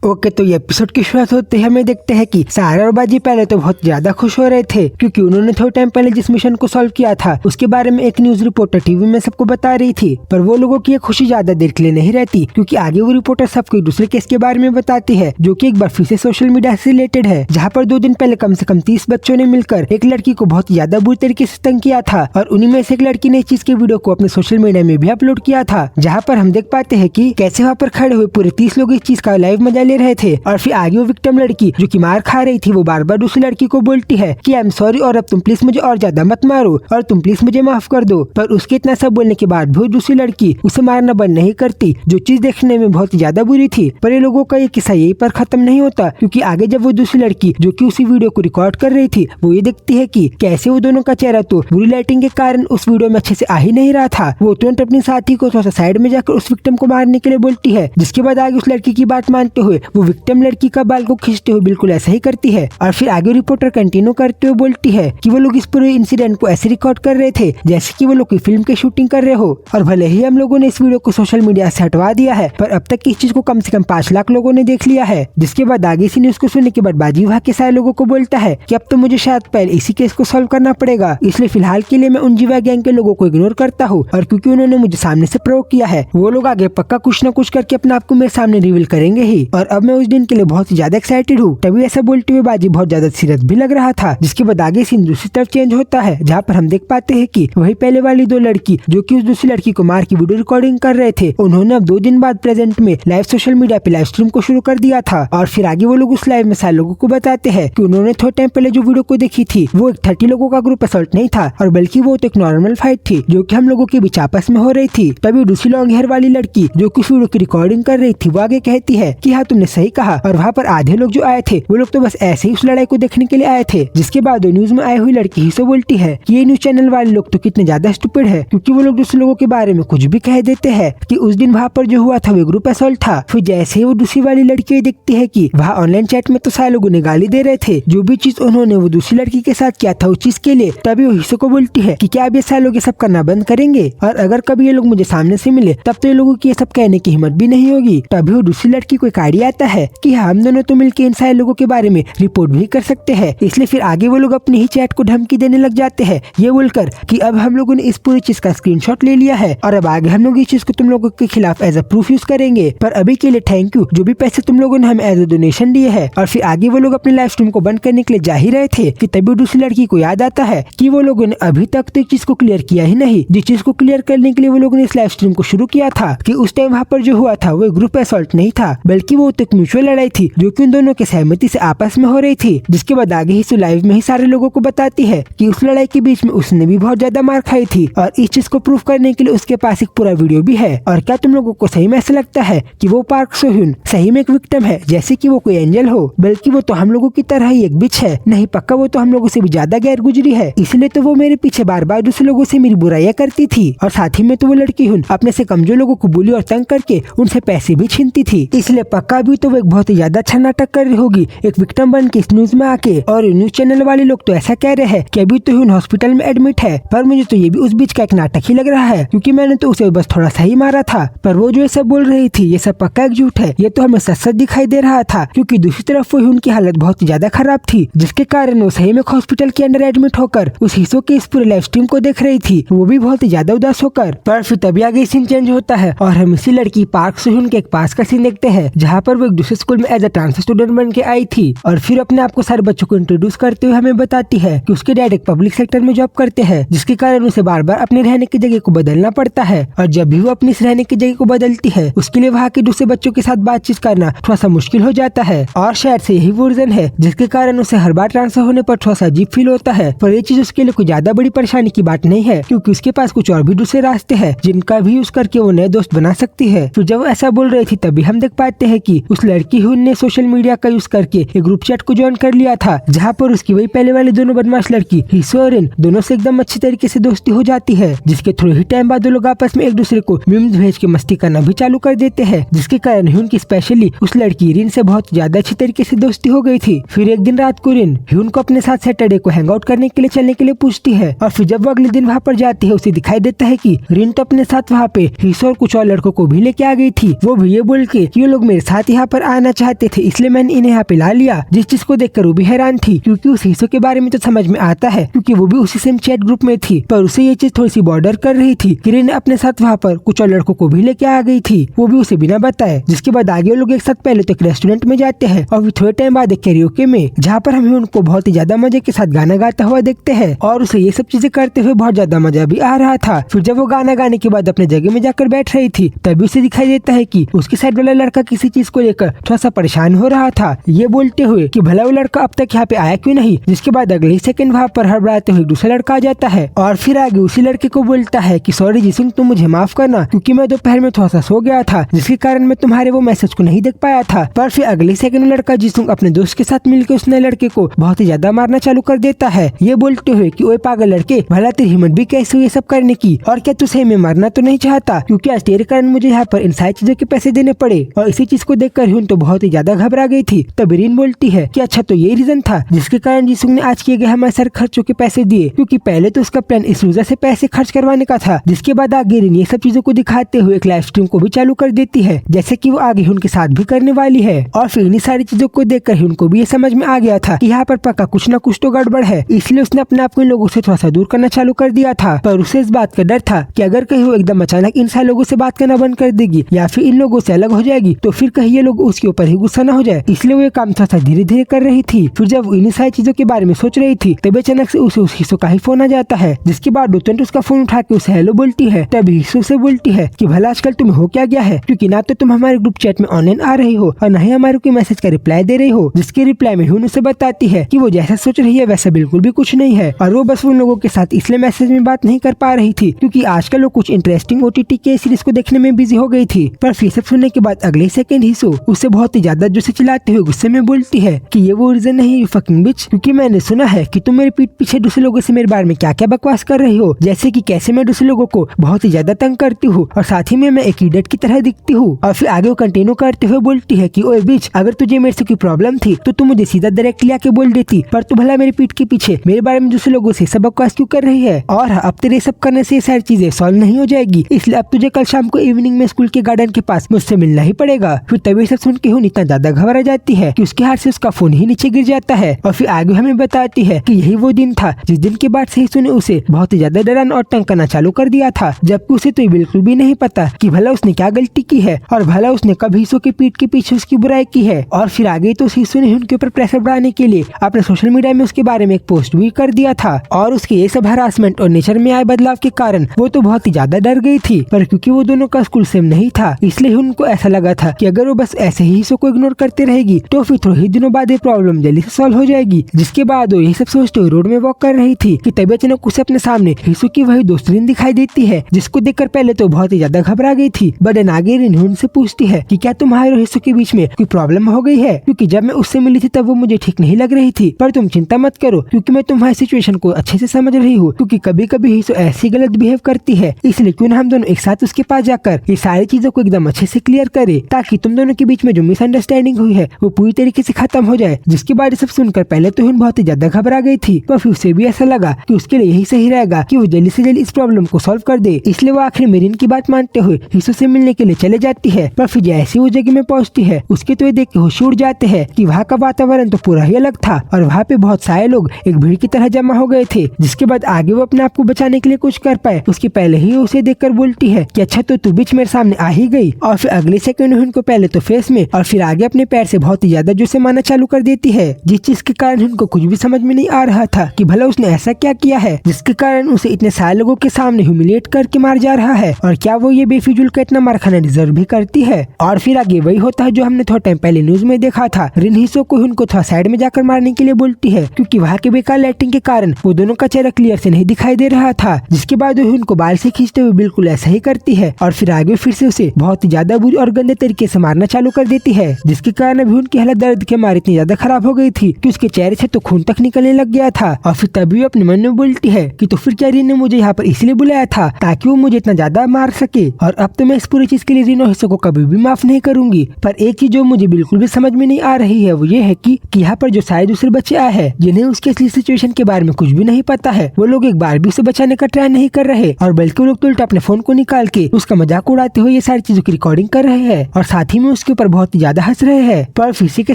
Okay, तो ये episode की शुरुआत होते ही हमें देखते हैं कि सारा और बाजी पहले तो बहुत ज्यादा खुश हो रहे थे क्योंकि उन्होंने थोड़े टाइम पहले जिस मिशन को सॉल्व किया था उसके बारे में एक न्यूज रिपोर्टर टीवी में सबको बता रही थी। पर वो लोगों की ये खुशी ज्यादा देर के लिए नहीं रहती क्योंकि आगे वो रिपोर्टर सबको एक दूसरे केस के बारे में बताती है जो कि एक बार फिर से सोशल मीडिया से रिलेटेड है, जहाँ पर 2 दिन पहले कम से कम 30 बच्चों ने मिलकर एक लड़की को बहुत ज्यादा बुरी तरीके से तंग किया था और उन्हीं में से एक लड़की ने इस चीज के वीडियो को अपने सोशल मीडिया में भी अपलोड किया था, जहाँ पर हम देख पाते हैं कि कैसे वहाँ पर खड़े हुए पूरे 30 लोग इस चीज का लाइव मजा ले रहे थे। और फिर आगे वो विक्टिम लड़की जो कि मार खा रही थी वो बार बार दूसरी लड़की को बोलती है कि आई एम सॉरी और अब तुम प्लीज मुझे और ज्यादा मत मारो और तुम प्लीज मुझे माफ कर दो। पर उसके इतना सब बोलने के बाद भी दूसरी लड़की उसे मारना बंद नहीं करती, जो चीज देखने में बहुत ज्यादा बुरी थी। पर ये लोगों का ये किस्सा यही पर खत्म नहीं होता क्योंकि आगे जब वो दूसरी लड़की जो कि उसी वीडियो को रिकॉर्ड कर रही थी वो ये देखती है कि कैसे वो दोनों का चेहरा तो बुरी लाइटिंग के कारण उस वीडियो में अच्छे से आ ही नहीं रहा था। वो तुरंत अपने साथी को थोड़ा सा साइड में जाकर उस विक्टिम को मारने के लिए बोलती है, जिसके बाद आगे उस लड़की की बात मानते हुए वो विक्टिम लड़की का बाल को खींचते हुए बिल्कुल ऐसा ही करती है। और फिर आगे रिपोर्टर कंटिन्यू करते हुए बोलती है कि वो लोग इस पूरे इंसिडेंट को ऐसे रिकॉर्ड कर रहे थे जैसे कि वो लोग कोई फिल्म की शूटिंग कर रहे हो। और भले ही हम लोगों ने इस वीडियो को सोशल मीडिया से हटवा दिया है पर अब तक इस चीज को कम से कम 5 लाख लोगों ने देख लिया है। जिसके बाद आगे इसी न्यूज को सुनने के बाद बाजी वहाँ के सारे लोगों को बोलता है कि अब तो मुझे शायद पहले इसी केस को सॉल्व करना पड़ेगा, इसलिए फिलहाल के लिए मैं उन जीवा गैंग के लोगों को इग्नोर करता हूँ। और क्योंकि उन्होंने मुझे सामने से प्रोवोक किया है वो लोग आगे पक्का कुछ न कुछ करके अपने आप को मेरे सामने रिवील करेंगे ही। और अब मैं उस दिन के लिए बहुत ज्यादा एक्साइटेड हूँ। तभी ऐसा बोलते हुए बाजी बहुत ज्यादा सीरियस भी लग रहा था। जिसके बाद आगे सीन दूसरी तरफ चेंज होता है जहाँ पर हम देख पाते हैं कि वही पहले वाली 2 लड़की जो कि उस दूसरी लड़की को मार की वीडियो रिकॉर्डिंग कर रहे थे उन्होंने अब 2 दिन बाद प्रेजेंट में लाइव सोशल मीडिया पे लाइव स्ट्रीम को शुरू कर दिया था। और फिर आगे वो लोग उस लाइव में सारे लोगों को बताते हैं कि उन्होंने थोड़े टाइम पहले जो वीडियो को देखी थी वो एक 30 लोगों का ग्रुप असॉल्ट नहीं था और बल्कि वो तो एक नॉर्मल फाइट थी जो कि हम लोगों के बीच आपस में हो रही थी। तभी दूसरी लॉन्ग हेयर वाली लड़की जो कि उस वीडियो की रिकॉर्डिंग कर रही थी वो आगे कहती है कि हाँ तुमने सही कहा और वहाँ पर आधे लोग जो आए थे वो लोग तो बस ऐसे ही उस लड़ाई को देखने के लिए आए थे। जिसके बाद न्यूज में आई हुई लड़की ही से बोलती है कि ये न्यूज चैनल वाले लोग तो कितने ज्यादा स्टूपिड है क्योंकि वो लोग दूसरे लोगों के बारे में कुछ भी कह देते हैं कि उस दिन वहाँ पर जो हुआ था वो ग्रुप असॉल्ट था। फिर जैसे ही वो दूसरी वाली लड़की देखती है कि वहाँ ऑनलाइन चैट में तो सारे लोग उन्हें गाली दे रहे थे जो भी चीज उन्होंने वो दूसरी लड़की के साथ किया था उस चीज के लिए, तभी वो हिस्सों को बोलती है कि क्या अब ये सारे लोग ये सब करना बंद करेंगे और अगर कभी ये लोग मुझे सामने से मिले तब तो ये लोगों की ये सब कहने की हिम्मत भी नहीं होगी। तभी वो दूसरी लड़की को एक आइडिया आता है कि हम दोनों तो मिलकर इन सारे लोगों के बारे में रिपोर्ट भी कर सकते हैं। इसलिए फिर आगे वो लोग अपनी ही चैट को धमकी देने लग जाते हैं ये बोलकर कि अब हम लोगों ने इस पूरी चीज का स्क्रीनशॉट ले लिया है और अब आगे हम लोग इस चीज को तुम लोगों के खिलाफ एज अ प्रूफ यूज करेंगे, पर अभी के लिए थैंक यू जो भी पैसे तुम लोगों ने हमें एज अ डोनेशन दिए है। और फिर आगे वो लोग अपने लाइव स्ट्रीम को बंद करने के लिए जा ही रहे थे कि तभी दूसरी लड़की को याद आता है कि वो लोगों ने अभी तक तो एक चीज को क्लियर किया ही नहीं, जिस चीज को क्लियर करने के लिए वो लोगों ने इस लाइव स्ट्रीम को शुरू किया था कि उस टाइम वहाँ पर जो हुआ था वो ग्रुप असॉल्ट नहीं था बल्कि वो एक म्यूचुअल लड़ाई थी जो कि उन दोनों के सहमति से आपस में हो रही थी। जिसके बाद आगे ही लाइव में ही सारे लोगों को बताती है कि उस लड़ाई के बीच में उसने भी बहुत ज्यादा मार खाई थी और इस चीज को प्रूफ करने के लिए उसके पास एक पूरा वीडियो भी है। और क्या तुम लोगों को सही में ऐसा लगता है कि वो पार्क सो ह्यून सही में एक विक्टिम है जैसे कि वो कोई एंजल हो, बल्कि वो तो हम लोगों की तरह ही एक बिच है? नहीं, पक्का वो तो हम लोगों से भी ज्यादा गैर गुजरी है, इसलिए तो वो मेरे पीछे बार बार दूसरे लोगों से मेरी बुराइयां करती थी और साथ ही में तो वो लड़की ह्यून अपने से कमजोर लोगों को बुली और तंग करके उनसे पैसे भी छीनती थी। इसलिए पक्का भी तो वो एक बहुत ही ज्यादा अच्छा नाटक कर रही होगी एक विक्टिम बन के इस न्यूज में आके। और न्यूज चैनल वाले लोग तो ऐसा कह रहे हैं कि अभी तो ह्यून हॉस्पिटल में एडमिट है, पर मुझे तो ये भी उस बीच का एक नाटक ही लग रहा है क्योंकि मैंने तो उसे बस थोड़ा सा ही मारा था। पर वो जो ये सब बोल रही थी ये सब पक्का एक झूठ है, ये तो हमें सच सच दिखाई दे रहा था क्योंकि दूसरी तरफ वो ह्यून की हालत बहुत ज्यादा खराब थी जिसके कारण वो सही में हॉस्पिटल के अंदर एडमिट होकर उस हिस्सों के इस पूरे लाइव स्ट्रीम को देख रही थी, वो भी बहुत ज्यादा उदास होकर। पर फिर तभी आगे सीन चेंज होता है और हम इसी लड़की पार्क सो ह्यून के एक पास का सीन देखते हैं जहाँ पर वो एक दूसरे स्कूल में एज अ ट्रांसफर स्टूडेंट बन के आई थी और फिर अपने आप को सारे बच्चों को इंट्रोड्यूस करते हुए हमें बताती है कि उसके डैड एक पब्लिक सेक्टर में जॉब करते हैं जिसके कारण उसे बार बार अपने रहने की जगह को बदलना पड़ता है और जब भी वो अपनी रहने की जगह को बदलती है उसके लिए वहाँ के दूसरे बच्चों के साथ बातचीत करना थोड़ा सा मुश्किल हो जाता है और शायद से यही वो रीजन है जिसके कारण उसे हर बार ट्रांसफर होने पर थोड़ा सा अजीब फील होता है। पर ये चीज उसके लिए कोई ज्यादा बड़ी परेशानी की बात नहीं है क्योंकि उसके पास कुछ और भी दूसरे रास्ते हैं जिनका भी यूज करके वो नए दोस्त बना सकती है। तो जब ऐसा बोल रही थी तभी हम देख पाते हैं कि उस लड़की ह्यून ने सोशल मीडिया का यूज करके एक ग्रुप चैट को ज्वाइन कर लिया था जहाँ पर उसकी वही पहले वाली दोनों बदमाश लड़की हिस्सो और इन दोनों से एकदम अच्छी तरीके से दोस्ती हो जाती है, जिसके थोड़े ही टाइम बाद वो लोग आपस में एक दूसरे को मीम्स भेज के मस्ती करना भी चालू कर देते हैं, जिसके कारण ह्यून की स्पेशली उस लड़की रिन से बहुत ज्यादा अच्छी तरीके से दोस्ती हो गई थी। फिर एक दिन रात को रिन ह्यून को अपने साथ सैटरडे को हैंग आउट करने के लिए चलने के लिए पूछती है और फिर जब वो अगले दिन वहाँ पर जाती है उसे दिखाई देता है कि रिन तो अपने साथ वहाँ पे हिस्सो और कुछ और लड़कों को भी लेके आ गई थी, वो भी ये बोल के कि ये लोग मेरे साथ साथ यहाँ पर आना चाहते थे, इसलिए मैंने इन्हें यहाँ पे ला लिया। जिस चीज को देखकर वो भी हैरान थी, क्योंकि उस हिस्सों के बारे में तो समझ में आता है, क्योंकि वो भी उसी सेम चैट ग्रुप में थी। पर उसे ये चीज थोड़ी सी बॉर्डर कर रही थी कि रिन अपने साथ वहाँ पर कुछ और लड़कों को भी लेके आ गई थी, वो भी उसे बिना बताए। जिसके बाद आगे वो लोग एक साथ पहले तो एक रेस्टोरेंट में जाते हैं और फिर थोड़े टाइम बाद एक कैरियोके में, जहाँ पर हमें उनको बहुत ही ज्यादा मजे के साथ गाना गाता हुआ देखते हैं और उसे ये सब चीजें करते हुए बहुत ज्यादा मजा भी आ रहा था। फिर जब वो गाना गाने के बाद अपने जगह में जाकर बैठ रही थी, तभी उसे दिखाई देता है कि उसके साइड वाला लड़का किसी चीज को लेकर थोड़ा सा परेशान हो रहा था, ये बोलते हुए कि भला वो लड़का अब तक यहाँ पे आया क्यों नहीं। जिसके बाद अगले ही सेकंड वहाँ पर हड़बड़ाते हुए दूसरा लड़का आ जाता है और फिर आगे उसी लड़के को बोलता है कि सॉरी जिसुंग, तुम मुझे माफ करना, क्योंकि मैं दोपहर में थोड़ा सा सो गया था, जिसके कारण मैं तुम्हारे वो मैसेज को नहीं देख पाया था। पर फिर अगले सेकंड लड़का जिसुंग अपने दोस्त के साथ मिलकर उस नए लड़के को बहुत ही ज्यादा मारना चालू कर देता है, ये बोलते हुए कि ओए पागल लड़के, भला तेरी हिम्मत भी कैसे हुई ये सब करने की, और क्या तू सही में मरना तो नहीं चाहता, क्योंकि आज तेरे कारण मुझे यहाँ पर इन सारी चीजों के पैसे देने पड़े। और इसी चीज को देखकर ह्यून तो बहुत ही ज्यादा घबरा गई थी। तब रिन बोलती है कि अच्छा तो ये रीजन था जिसके कारण जिसुंग ने आज किए गए हमारे सारे खर्चों के पैसे दिए, क्योंकि पहले तो उसका प्लान इस यूजर से पैसे खर्च करवाने का था। जिसके बाद आगे रिन ये सब चीजों को दिखाते हुए एक लाइव स्ट्रीम को भी चालू कर देती है, जैसे कि वो आगे ह्यून के साथ भी करने वाली है। और फिर इन्हीं सारी चीजों को देखकर ह्यून को भी ये समझ में आ गया था कि यहाँ पर पक्का कुछ न कुछ तो गड़बड़ है, इसलिए उसने अपने आप को इन लोगों से थोड़ा सा दूर करना चालू कर दिया था। पर उसे इस बात का डर था कि अगर कहीं वो एकदम अचानक इन सारे लोगों से बात करना बंद कर देगी या फिर इन लोगों से अलग हो जाएगी, तो फिर कहीं ये लोग उसके ऊपर ही गुस्सा न हो जाए, इसलिए वो ये काम थोड़ा सा धीरे धीरे कर रही थी। फिर जब वो इन्हीं सारी चीजों के बारे में सोच रही थी, तभी अचानक से उसे उस हिस्सों का ही फोन आ जाता है। जिसके बाद तुरंत उसका फोन उठा के उसे हेलो बोलती है। तभी हिस्सों से बोलती है कि भला आजकल तुम्हें हो क्या गया है, क्योंकि ना तो तुम हमारे ग्रुप चैट में ऑनलाइन आ रही हो और न ही हमारे कोई मैसेज का रिप्लाई दे रही हो। जिसके रिप्लाई में ह्यून उसे बताती है कि वो जैसा सोच रही है वैसा बिल्कुल भी कुछ नहीं है, और वो बस उन लोगों के साथ इसलिए मैसेज में बात नहीं कर पा रही थी क्योंकि आजकल वो कुछ इंटरेस्टिंग OTT के सीरीज को देखने में बिजी हो गई थी। पर फिर सब सुनने के बाद अगले सेकंड हिस्सो उसे बहुत ही ज्यादा जोर से चिल्लाते हुए गुस्से में बोलती है कि ये वो रीजन नहीं फकिंग बिच, क्योंकि मैंने सुना है कि तुम मेरे पीठ पीछे दूसरे लोगों से मेरे बारे में क्या क्या बकवास कर रही हो, जैसे कि कैसे मैं दूसरे लोगों को बहुत ही ज्यादा तंग करती हूँ और साथ ही में मैं एक इडियट की तरह दिखती हूँ। और फिर आगे वो कंटिन्यू करते हुए बोलती है कि ओए बिच, अगर तुझे मेरे से कोई प्रॉब्लम थी तो तू मुझे सीधा डायरेक्टली आके बोल देती, पर तू भला मेरे पीठ के पीछे मेरे बारे में दूसरे लोगों से सब बकवास क्यों कर रही है। और अब तेरे सब करने से सारी चीजें सॉल्व नहीं हो जाएगी, इसलिए अब तुझे कल शाम को इवनिंग में स्कूल के गार्डन के पास मुझसे मिलना ही पड़ेगा। फिर तभी सब सुन के ह्यून इतना ज्यादा घबरा जाती है कि उसके हाथ से उसका फोन ही नीचे गिर जाता है। और फिर आगे हमें बताती है कि यही वो दिन था जिस दिन के बाद से हिस्सो ने उसे बहुत ही ज्यादा डराना और तंग करना चालू कर दिया था, जबकि उसे तो बिल्कुल भी नहीं पता कि भला उसने क्या गलती की है और भला उसने कब हिस्सो के पीठ के पीछे उसकी बुराई की है। और फिर आगे तो हिस्सो ने उनके ऊपर प्रेशर बढ़ाने के लिए अपने सोशल मीडिया में उसके बारे में एक पोस्ट भी कर दिया था, और उसके ये सब हरासमेंट और नेचर में आए बदलाव के कारण वो तो बहुत ही ज्यादा डर गई थी। पर क्योंकि वो दोनों का स्कूल सेम नहीं था, इसलिए उनको ऐसा लगा था कि अगर वो बस ऐसे ही हिस्सो को इग्नोर करते रहेगी तो फिर थोड़े ही दिनों बाद ये प्रॉब्लम जल्दी से सॉल्व हो जाएगी। जिसके बाद वो ये सब सोचते हुए रोड में वॉक कर रही थी कि तभी अचानक उसे अपने सामने हिस्सो की वही दोस्त रिन दिखाई देती है, जिसको देखकर पहले तो बहुत ही ज्यादा घबरा गई थी। बट आगे रिन उनसे पूछती है कि क्या तुम्हारे और हिस्सो के बीच में कोई प्रॉब्लम हो गई है, क्योंकि जब मैं उससे मिली थी तब वो मुझे ठीक नहीं लग रही थी, पर तुम चिंता मत करो क्योंकि मैं तुम्हारी सिचुएशन को अच्छे से समझ रही हूँ, क्योंकि कभी कभी हिस्सो ऐसी गलत बिहेव करती है, इसलिए क्यों ना हम दोनों एक साथ उसके पास जाकर ये सारी चीजों को एकदम अच्छे से क्लियर करे, ताकि तुम दोनों के बीच में जो मिसअंडरस्टैंडिंग हुई है वो पूरी तरीके से खत्म हो जाए। जिसके बाद सब सुनकर पहले तो बहुत ही ज्यादा घबरा गई थी, पर फिर उसे भी ऐसा लगा कि उसके लिए यही सही रहेगा कि वो जल्दी से जल्दी इस प्रॉब्लम को सॉल्व कर दे, इसलिए वो आखिर में रिन की बात मानते हुए हिस्सो से मिलने के लिए चले जाती है। पर फिर जैसे वो जगह में पहुंचती है उसके तो ये देख के होश उड़ जाते हैं कि वहाँ का वातावरण तो पूरा ही अलग था और वहाँ पे बहुत सारे लोग एक भीड़ की तरह जमा हो गए थे। जिसके बाद आगे वो अपने आप को बचाने के लिए कुछ कर पाए उसके पहले ही उसे देखकर बोलती है कि अच्छा तो तू बीच मेरे सामने आ ही गई। और फिर अगले सेकंड उनको पहले तो फेस में और फिर आगे अपने पैर से बहुत ही ज्यादा जोर से मारना चालू कर देती है, जिस चीज के कारण उनको कुछ भी समझ में नहीं आ रहा था कि भला उसने ऐसा क्या किया है जिसके कारण उसे इतने सारे लोगों के सामने ह्यूमिलिएट करके मार जा रहा है, और क्या वो ये बेफिजूल का इतना मार खाना डिजर्व भी करती है। और फिर आगे वही होता है जो हमने थोड़ा टाइम पहले न्यूज में देखा था। रिन हिस्सो को उनको थोड़ा साइड में जाकर मारने के लिए बोलती है क्योंकि वहाँ के बेकार लाइटिंग के कारण वो दोनों का चेहरा क्लियर से नहीं दिखाई दे रहा था। जिसके बाद वो उनको बाल से खींचते हुए बिल्कुल ऐसा ही करती है और फिर आगे फिर से उसे बहुत ही ज्यादा बुरी और गंदे तरीके से मारना चालू कर देती है, जिसके कारण अभी उनकी हालत दर्द के मारे इतनी ज्यादा खराब हो गई थी कि उसके चेहरे से तो खून तक निकलने लग गया था। और फिर तभी अपने मन में बोलती है कि तो फिर क्या रिन ने मुझे यहाँ पर इसलिए बुलाया था ताकि वो मुझे इतना ज्यादा मार सके, और अब तो मैं इस पूरी चीज के लिए रिन और हिस्सो को कभी भी माफ नहीं करूंगी। पर एक चीज जो मुझे बिल्कुल भी समझ में नहीं आ रही है वो ये है कि यहाँ पर जो सारे दूसरे बच्चे आए हैं जिन्हें उसके असली सिचुएशन के बारे में कुछ भी नहीं पता है, वो लोग एक बार भी उसे बचाने का ट्राई नहीं कर रहे, और बल्कि वो लोग तो उल्टा अपने फोन को निकाल के उसका मजाक उड़ाते हुए ये सारी चीजों की रिकॉर्डिंग कर रहे हैं और साथ ही में उसके ऊपर बहुत ही ज्यादा हंस रहे हैं। पर इसी के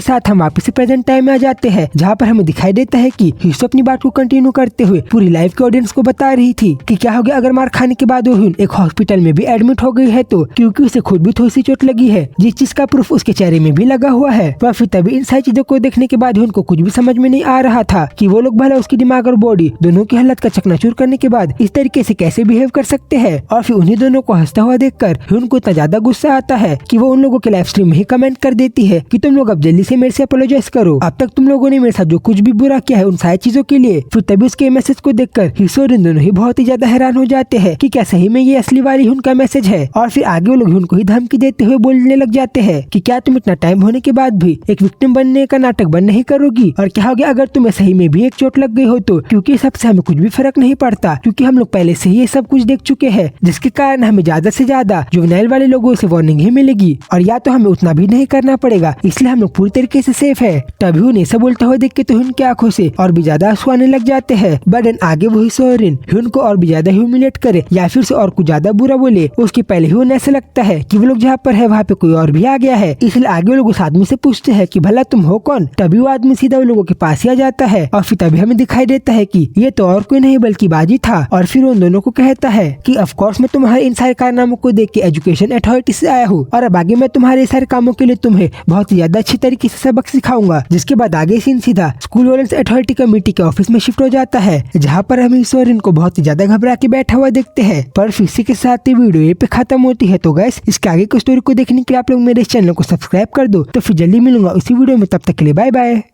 साथ हम वापस से प्रेजेंट टाइम में आ जाते हैं, जहाँ पर हमें दिखाई देता है कि हिस्सो अपनी बात को कंटिन्यू करते हुए पूरी लाइफ के ऑडियंस को बता रही थी कि क्या हो गया अगर मार खाने के बाद वो एक हॉस्पिटल में भी एडमिट हो गई है तो, क्योंकि उसे खुद भी थोड़ी सी चोट लगी है, जिस चीज का प्रूफ उसके चेहरे में भी लगा हुआ है। पर फिर तभी इन सारी चीजों को देखने के बाद उनको कुछ भी समझ में नहीं आ रहा था कि वो लोग भला उसकी दिमाग और बॉडी दोनों की हालत का चकनाचूर करने के बाद इस तरीके से कैसे बिहेव कर सकते हैं। और फिर उन्हीं दोनों को हंसता हुआ देखकर उनको इतना ज्यादा गुस्सा आता है कि वो उन लोगों के लाइव स्ट्रीम में ही कमेंट कर देती है कि तुम लोग अब जल्दी से मेरे से अपोलोजाइज करो, अब तक तुम लोगों ने मेरे साथ जो कुछ भी बुरा किया है उन सारी चीजों के लिए। फिर तभी उसके मैसेज को देखकर हिस्सो और इन दोनों ही बहुत ही ज्यादा हैरान हो जाते हैं कि क्या सही में ये असली वाली उनका मैसेज है। और फिर आगे वो लोग उनको ही धमकी देते हुए बोलने लग जाते हैं कि क्या तुम इतना टाइम होने के बाद भी एक विक्टिम बनने का नाटक बंद नहीं करोगी, और क्या हो गया अगर तुम्हें सही में भी एक चोट लग गई हो तो, क्योंकि सबसे हमें कुछ भी फर्क नहीं पड़ता, क्योंकि हम लोग पहले से ही ये सब कुछ देख चुके हैं, जिसके कारण हमें ज्यादा से ज्यादा जुवेनाइल वाले लोगों से वार्निंग ही मिलेगी, और या तो हमें उतना भी नहीं करना पड़ेगा, इसलिए हम लोग पूरी तरीके से सेफ है। तभी उन्हें सब बोलता हुआ देख के तो उनकी आंखों से और भी ज्यादा आंसू आने लग जाते हैं। बट आगे वही सोरिन उनको और भी ज्यादा ह्यूमिलेट करे या फिर से और कुछ ज्यादा बुरा बोले, उसके पहले ही उन्हें ऐसा लगता है कि वो लोग जहाँ पर है वहाँ पे कोई और भी आ गया है, इसलिए आगे वो लोग उस आदमी से पूछते हैं कि भला तुम हो कौन। तभी वो आदमी सीधा वो लोगों के पास ही आ जाता है, और फिर तभी हमें दिखाई देता है कि ये तो और कोई नहीं बल्कि बाजी था। और फिर उन दोनों को कहता है कि ऑफ कोर्स मैं तुम्हारे इन सारे कारनामों को देख के एजुकेशन अथॉरिटी से आया हूँ, और अब आगे मैं तुम्हारे सारे कामों के लिए तुम्हें बहुत ही ज्यादा अच्छी तरीके से सबक सिखाऊंगा। जिसके बाद आगे सीन सीधा स्कूल वायलेंस अथॉरिटी कमेटी के ऑफिस में शिफ्ट हो जाता है, जहाँ पर हम सोरेन को बहुत ही ज्यादा घबरा के बैठा हुआ देखते हैं। पर इसी के साथ ये वीडियो ये पे खत्म होती है। तो गाइस इसके आगे की स्टोरी को देखने के लिए आप लोग मेरे इस चैनल को सब्सक्राइब कर दो। तो फिर जल्दी मिलूंगा उसी वीडियो में, तब तक के लिए बाय बाय।